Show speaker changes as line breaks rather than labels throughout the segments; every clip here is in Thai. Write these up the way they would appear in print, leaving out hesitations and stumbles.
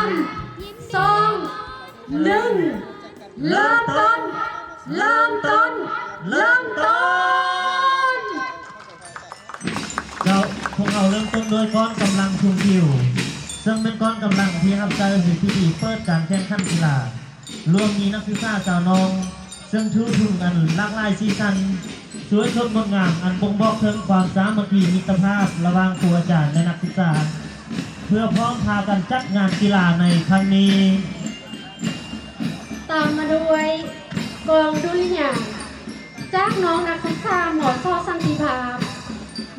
2 1เริ่มต้น
พวกเราเริ่มต้นด้วยก้อนกำลังชุมผิวซึ่งเป็นก้อนกำลังที่รับใจในพิธีเปิดการแข่งขันกีฬารวมมีนักศึกษาสาวน้องซึ่งถือถุงอันหลากหลายสีสันสวยสดงดงามอันบ่งบอกถึงความสามัคคีมิตรภาพระหว่างครูอาจารย์และนักศึกษาเพื่อพร้อมพากันจัดงานกีฬาในครั้งนี้
ตามมาด้วยกองดุริยางค์จากน้องนักศึกษาหมอทอสันติภาพ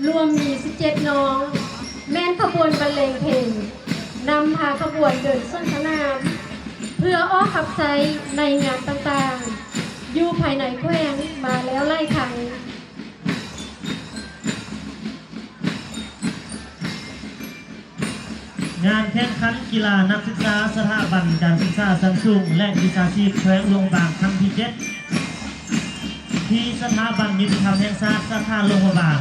รวมมี17น้องแม่นขบวนบรรเลงเพลงนำพาขบวนเดินสวนสนามเพื่ออ้อขับใจในงานต่างๆอยู่ภายในแขวงมาแล้วไล่ครั้ง
งานแข่งขันกีฬานักศึกษาสถาบันการศึกษาชั้นสูงและวิชาชีพแขวงหลวงบางครั้งที่ 7ที่สถาบันยุติธรรมแห่งชาติสาขาหลวงบาง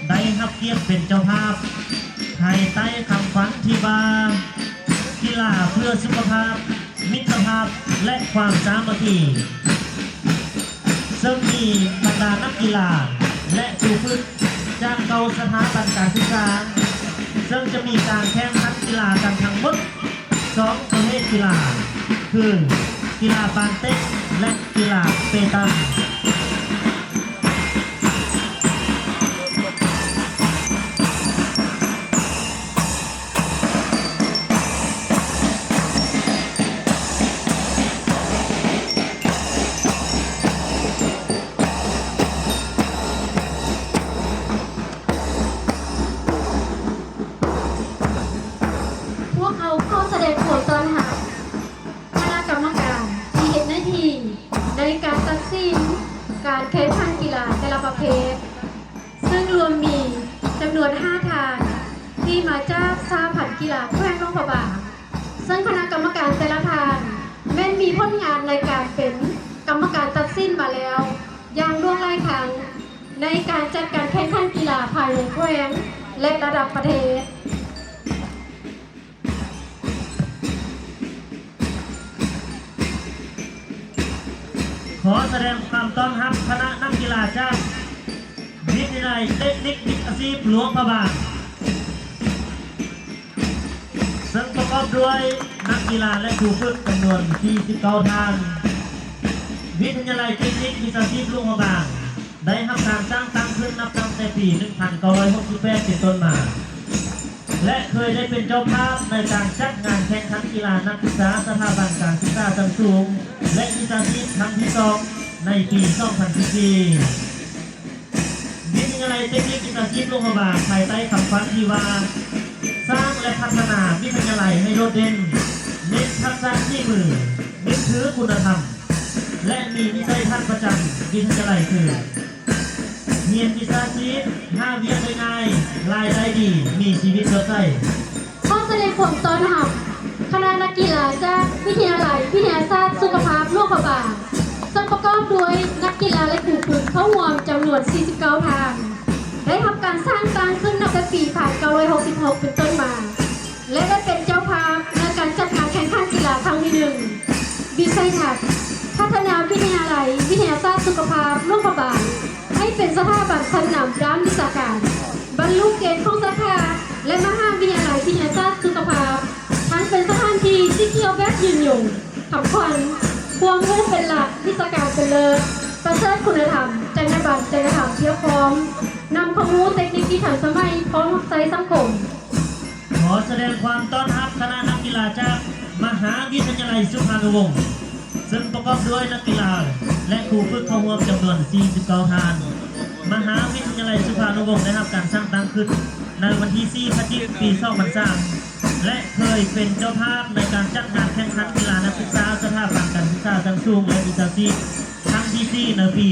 ได้รับเกียรติเป็นเจ้าภาพภายใต้คำขวัญที่ว่ากีฬาเพื่อสุขภาพมิตรภาพและความสามัคคีซึ่งมีบรรดานักกีฬาและครูฝึกจากเก่าสถาบันการศึกษาซึ่งจะมีการแข่งขันกีฬากันทั้งหมด2ประเภทกีฬาคือกีฬาบาสเกตและกีฬาเปตัน
การแข่งขันกีฬาแต่ละประเภทซึ่งรวมมีจำนวน5ทางที่มาจากสหพันธ์กีฬาแขวงหลวงพระบางซึ่งคณะกรรมการแต่ละทางแม้นมีผลงานในการเป็นกรรมการตัดสินมาแล้วอย่างล่วงหลายครั้งในการจัดการแข่งขันกีฬาภายในแขวงและระดับประเทศ
ขอแสดงความต้อนรับคณะนักกีฬาจากวิทยาลัยเทคนิควิทยาชีพหลวงพระบางซึ่งประกอบด้วยนักกีฬาและครูฝึกจำนวน49ท่านวิทยาลัยเทคนิควิทยาชีพหลวงพระบางได้ทำการสร้างตั้งขึ้นนับตั้งแต่ปี 1968 เป็นต้นมาและเคยได้เป็นเจ้าภาพในการจัดงานแข่งขันกีฬานักศึกษาสถาบันการศึกษาชั้นสูงและวิชาชีพครั้งที่ 2ในปี 2014 วิทยาลัยเทคนิควิชาชีพหลวงพระบางภายใต้คำขวัญที่ว่าสร้างและพัฒนาวิทยาลัยให้โดดเด่นเน้นทักษะที่มือยึดถือคุณธรรมและมีวิสัยทัศน์ประจำวิทยาลัยคือเรียนวิชาชีพ5 เวียนได้ง่ายรายได้ดีมีชีวิตสดใส
ขอแสดงความต้อนรับคณะนักกีฬาจากวิทยาลัยวิทยาศาสตร์สุขภาพหลวงพระบางซึ่งประกอบด้วยนักกีฬาและครูฝึกเข้าร่วมจำนวน49ทางได้ทำการสร้างตั้งขึ้นนับแต่ปี1966เป็นต้นมาและได้เป็นเจ้าภาพในการจัดงานแข่งขันกีฬาครั้งที่1วิสัยทัศน์พัฒนาวิทยาลัยวิทยาศาสตร์สุขภาพหลวงพระบางให้เป็นสถาบันชั้นนำด้านวิชาการบรรลุเกณฑ์ของสาขาและมหาวิทยาลัยวิทยาศาสตร์สุขภาพทั้งเป็นสถานที่ที่เกี่ยวแบบยืนยงคำขวัญความรู้เป็นหลักวิชาการเป็นเลิศประเสริฐคุณธรรมจรรยาบรรณจริยธรรมเพียบพร้อมนำความรู้เทคนิคที่ทันสมัยพร้อมใช้สังคม
ขอแสดงความต้อนรับคณะนักกีฬาจากมหาวิทยาลัยสุพรรณวงศ์ซึ่งประกอบด้วยนักกีฬาและครูฝึกเข้าร่วมจำนวน49ท่านมหาวิทยาลัยสุพรรณวงศ์ได้รับการสร้างตั้งขึ้นในวันที่ 4 พฤศจิกายน ปี 2003 และเคยเป็นเจ้าภาพในการจัดงานแข่งขันกีฬานักศึกษาสถาบันการศึกษาชั้นสูงและวิชาชีพครั้งที่ 4 ในปี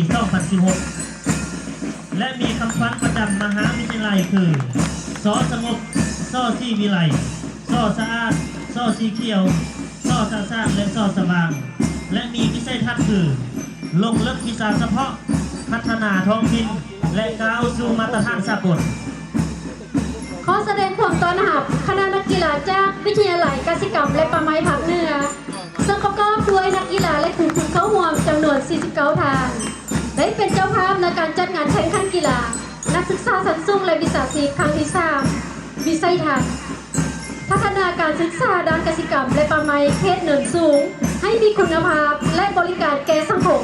2016 และมีคำขวัญประจำมหาวิทยาลัยคือสอสงบสอสีวิไลสอสะอาดสอสีเขียวสอสะอาดและสอสว่างและมีวิสัยทัศน์คือลงลึกวิชาเฉพาะพัฒนาท้องถิ่นและก้าวสู่มาตรฐานสากล
ขอแสดงความต้อนรับคณะนักกีฬาจากวิทยาลัยกสิกรรมและป่าไม้ 49 ทาง ได้เป็นเจ้าภาพในการจัดงานแข่งขันกีฬานักศึกษาชั้นสูงและวิชาชีพครั้งที่ 3 วิสัยทัศน์พัฒนาการศึกษาด้านกสิกรรมและป่าไม้เขตเนินสูง ให้มีคุณภาพและบริการแก่สังคม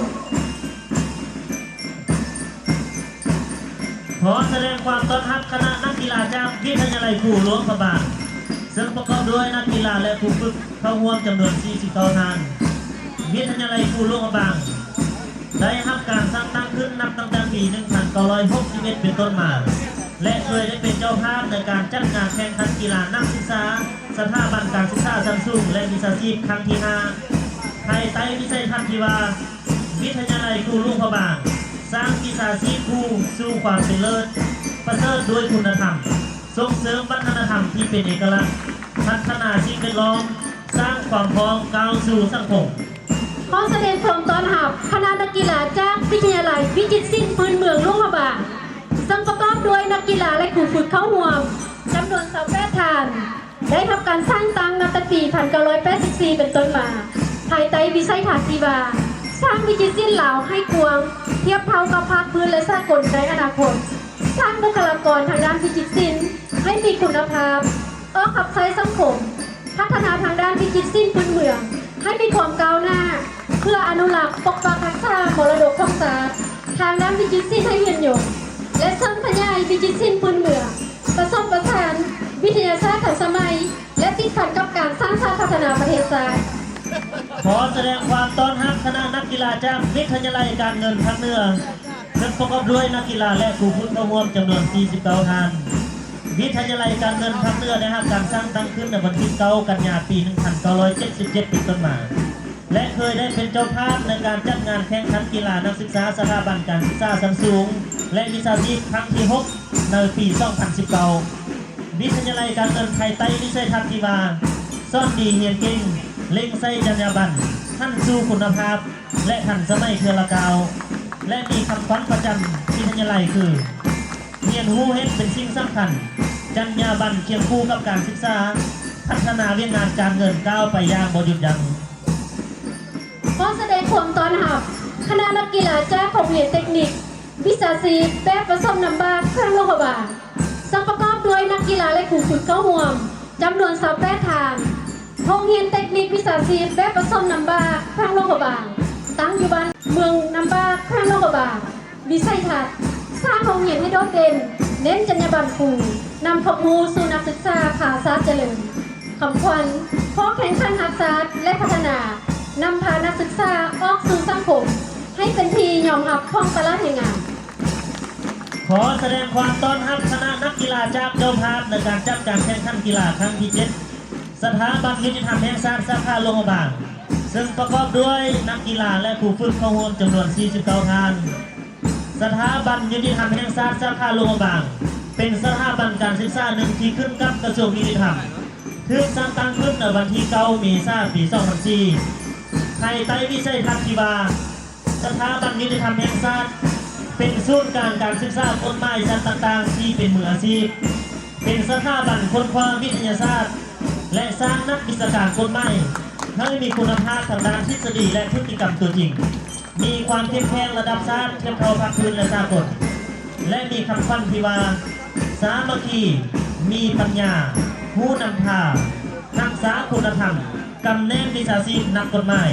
ขอแสดงความต้อนรับคณะนักกีฬาจากวิทยาลัยครูหลวงพระบางซึ่งประกอบด้วยนักกีฬาและผู้ฝึกเข้าร่วมจำนวน 49 ท่านวิทยาลัยครูหลวงพระบางได้รับการสร้างตั้งขึ้นนับตั้งแต่ปี 1961 เป็นต้นมา และเคยได้เป็นเจ้าภาพในการจัดงานแข่งขันกีฬานักศึกษาสถาบันการศึกษาชั้นสูงและวิชาชีพครั้งที่ 5 ภายใต้วิสัยทัศน์ที่ว่าวิทยาลัยครูหลวงพระบางสร้างวิชาชีพครูสู่ความเป็นเลิศประเสริฐด้วยคุณธรรมส่งเสริมวัฒนธรรมที่เป็นเอกลักษณ์พัฒนาสิ่งแวดล้อมสร้างความพร้อมก้าวสู่สังคม
ขอแสดงความต้อนรับคณะนักกีฬาจากวิทยาลัยวิจิตรศิลป์พื้นเมืองหลวงพระบางซึ่งประกอบด้วยนักกีฬาและครูฝึกเข้าร่วมจำนวน28ท่าน ได้รับการสร้างตั้งนับตั้งปี 1984 เป็นต้นมา ภายใต้วิสัยทัศน์ที่ว่าสร้างวิจิตรศิลป์ลาวให้กวางเทียบเท่ากับภาคพื้นและสากลในอนาคต สร้างบุคลากรทางด้านวิจิตรศิลป์ให้มีคุณภาพขับใช้สังคม พัฒนาทางด้านวิจิตรศิลป์พื้นเมืองให้มีความก้าวหน้า เพื่ออนุรักษ์ปกปักรักษามรดกของชาติทางด้านวิจิตรศิลป์ให้ยืนยงและเสริมขยายวิจิตรศิลป์พื้นเมืองผสมผสานวิทยาศาสตร์ทันสมัย และติดขัดกับการสร้างชาติพัฒนาประเทศชาติ
ขอแสดงความต้อนรับคณะนักกีฬาจากวิทยาลัยการเงินภาคเหนือซึ่งประกอบด้วยนักกีฬาและครูฝึกเข้าร่วมจำนวน 49 ท่าน วิทยาลัยการเงินภาคเหนือได้รับการสร้างตั้งขึ้นในวันที่ 9 กันยายน ปี 1977 เป็นต้นมา และเคยได้เป็นเจ้าภาพในการจัดงานแข่งขันกีฬานักศึกษาสถาบันการศึกษาชั้นสูง และวิชาชีพครั้งที่ 6 ในปี 2019 วิทยาลัยการเงินภายใต้วิสัยทัศน์ที่ว่าซ่อนดีเรียนเก่งเล่งใส่จรรยาบรรณท่านสู่คุณภาพ และทันสมัยเทือละกาว และมีคำขวัญประจำวิทยาลัยคือเรียนรู้เฮ็ดเป็นสิ่งสำคัญจรรยาบรรณเคียงคู่กับการศึกษาพัฒนาเวียนงานการเงินก้าวไปอย่างบ่หยุดยั้ง
ขอแสดงความต้อนรับคณะนักกีฬาจากโรงเรียนเทคนิค วิชาชีพแบบผสมน้ำบาเครื่องโลหะบางซึ่งประกอบด้วยนักกีฬาและครูฝึกเข้าร่วมจำนวน28ท่านโรงเรียนเทคนิควิชาชีพแบบผสมน้ำบาเครื่องโลหะบางตั้งอยู่บ้านเมืองน้ำบาเครื่องโลหะบางวิสัยทัศน์สร้างโรงเรียนให้โดดเด่นเน้นจรรยาบรรณครูนำความรู้สู่นักศึกษาขาศาสตร์เจริญคำขวัญเพราะแข่งขันหักศาสตร์และพัฒนานำพานักศึกษาออกสู่สังคมให้เป็นที่ยอมรับของตลาดแรงงาน
ขอแสดงความต้อนรับคณะนักกีฬาจากเจ้าภาพในการจัดการแข่งขันกีฬาครั้งที่ 7 สถาบันยุติธรรมแห่งชาติสาขาหลวงพระบางซึ่งประกอบด้วยนักกีฬาและครูฝึกเข้าร่วมจำนวน 49 ท่าน สถาบันยุติธรรมแห่งชาติสาขาหลวงพระบางเป็นสถาบันการศึกษาหนึ่งที่ขึ้นกับกระทรวงยุติธรรมถึงสร้างตั้งขึ้นในวันที่ 9 เมษายน ปี 2004 ภายใต้วิสัยทัศน์ที่ว่าสถาบันยุติธรรมแห่งชาติเป็นศูนย์กลางการศึกษากฎหมายชั้นต่างๆที่เป็นมืออาชีพเป็นสถาบันค้นคว้าวิทยาศาสตร์และสร้างนักวิชาการกฎหมายให้มีคุณภาพทางด้านทฤษฎีและพฤติกรรมตัวจริงมีความเข้มแข็งระดับชาติเทียบเท่าภาคพื้นและสากลและมีคำขวัญที่ว่าสามัคคีมีปัญญาผู้นำพารักษาคุณธรรมกำแนวิชาชีพนักกฎหมาย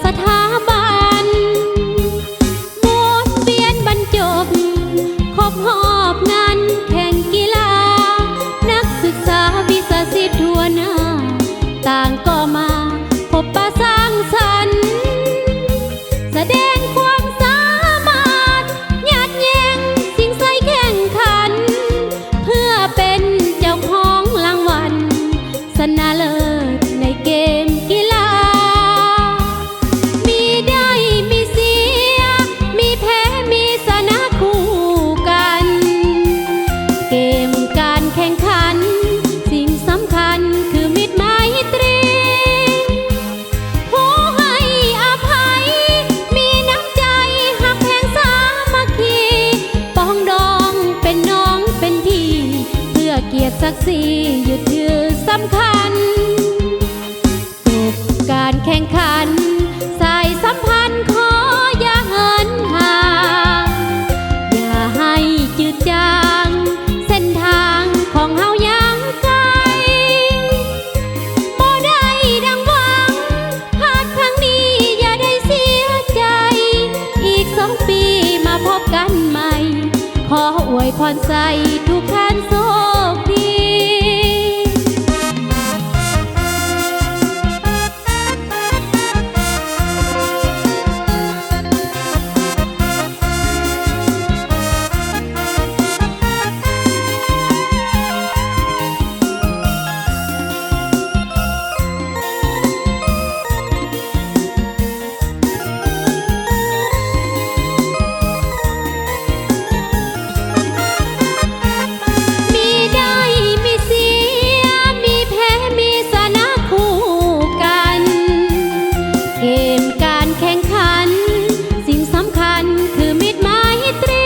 สถาบันหมุนเวียนบรรจบครบหอบงานแข่งกีฬานักศึกษาวิชาชีพทั่วหน้าต่างก็มาพบปะสร้างสรรค์แสดงความสามารถหยาดแยงสิ่งใส่แข่งขันเพื่อเป็นเจ้าของรางวัลชนะเลิศในเกมกีฬามีได้มีเสียมีแพ้มีชนะคู่กันเกมการแข่งขันสิ่งสำคัญคือมิตรไมตรีผู้ให้อภัยมีน้ำใจหักแพงสามัคคีปองดองเป็นน้องเป็นพี่เพื่อเกียรติศักดิ์ศรีหยุดยืนสำคัญจบการแข่งขันสายสัมพันธ์ขออย่าเหินห่างอย่าให้จืดจางเส้นทางของเฮายังไกลบ่ได้ดังหวังพลาดครั้งนี้อย่าได้เสียใจอีก2 ปีมาพบกันใหม่ขออวยพรใส่ทุกท่านโชคดี มีได้มีเสียมีแพ้มีชนะคู่กันเกมการแข่งขันสิ่งสำคัญคือมิตรไมตรี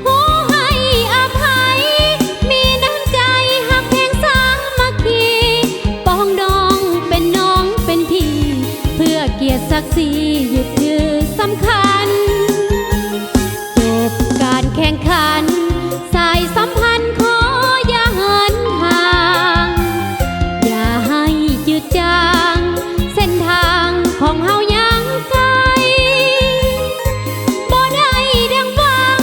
ผู้ให้อภัยมีน้ำใจหักแพงสามัคคีปองดองเป็นน้องเป็นพี่เพื่อเกียรติศักดิ์ศรีหยุดยืนสำคัญจบการแข่งขันสายสัมพันธ์ขออย่าเหินห่างอย่าให้จืดจางเส้นทางของเฮายังไกลบ่ได้ดังหวัง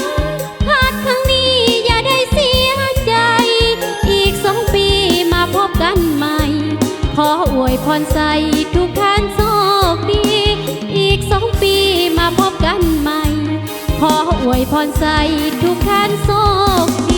พลาดครั้งนี้อย่าได้เสียใจอีก2 ปีมาพบกันใหม่ขออวยพรใส่ทุกท่านโชคดีอีก2 ปีมาพบกันใหม่ขออวยพรใส่ทุกท่านโชคดี